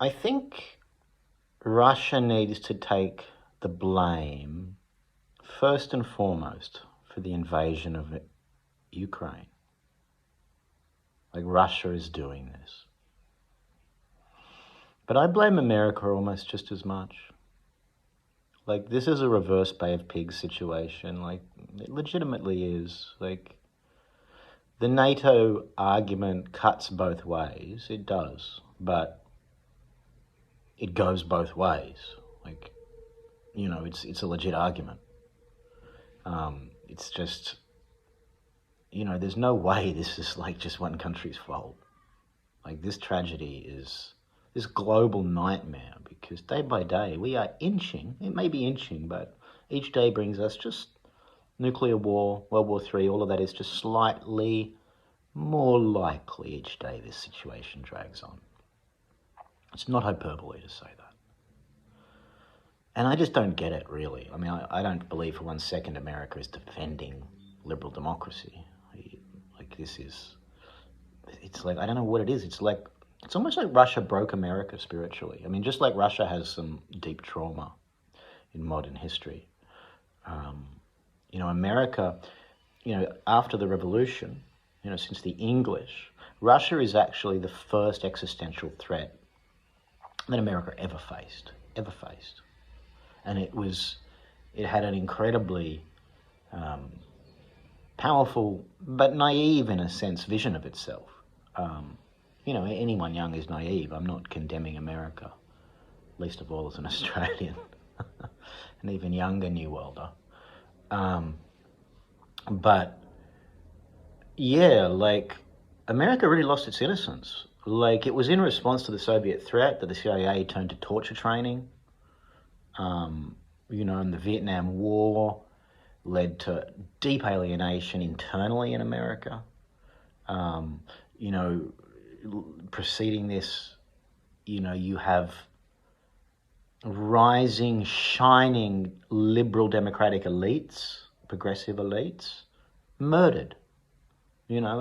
I think Russia needs to take the blame first and foremost for the invasion of Ukraine. Like, Russia is doing this. But I blame America almost just as much. Like, this is a reverse Bay of Pigs situation. Like, it legitimately is. Like, the NATO argument cuts both ways. It does. But it goes both ways. Like, you know, it's a legit argument. It's just, you know, there's no way this is like just one country's fault. Like, this tragedy is this global nightmare, because day by day we are inching, it may be inching, but each day brings us just nuclear war, World War III, all of that is just slightly more likely each day this situation drags on. It's not hyperbole to say that. And I just don't get it, really. I mean, I don't believe for 1 second America is defending liberal democracy. Like, this is, it's like, I don't know what it is. It's like, it's almost like Russia broke America spiritually. I mean, just like Russia has some deep trauma in modern history. You know, America, you know, after the revolution, you know, since the English, Russia is actually the first existential threat that America ever faced. And it had an incredibly powerful, but naive in a sense, vision of itself. You know, anyone young is naive. I'm not condemning America, least of all as an Australian, an even younger New Worlder. But yeah, like, America really lost its innocence. Like, it was in response to the Soviet threat that the CIA turned to torture training. You know, and the Vietnam War led to deep alienation internally in America. You know, preceding this, you know, you have rising, shining liberal democratic elites, progressive elites, murdered. You know,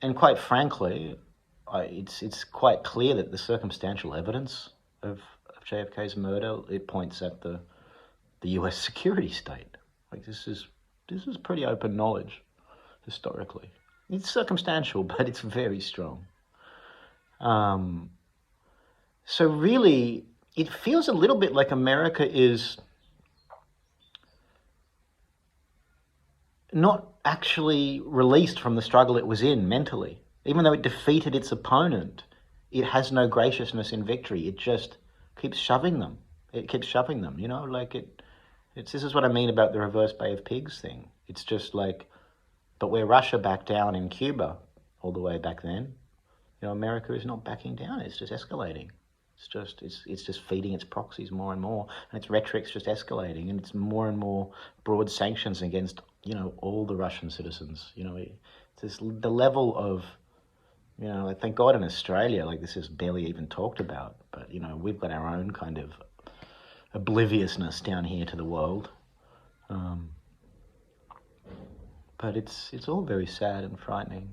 and quite frankly, it's quite clear that the circumstantial evidence of JFK's murder, it points at the US security state. Like, this is pretty open knowledge historically. It's circumstantial, but it's very strong. So really, it feels a little bit like America is not actually released from the struggle it was in mentally. Even though it defeated its opponent, it has no graciousness in victory. It just keeps shoving them. It keeps shoving them, you know, like this is what I mean about the reverse Bay of Pigs thing. It's just like, but where Russia backed down in Cuba all the way back then, you know, America is not backing down. It's just escalating. It's just feeding its proxies more and more, and its rhetoric's just escalating, and it's more and more broad sanctions against, you know, all the Russian citizens. You know, it's this, the level of, you know, like, thank God in Australia, like, this is barely even talked about, but, you know, we've got our own kind of obliviousness down here to the world. But it's all very sad and frightening.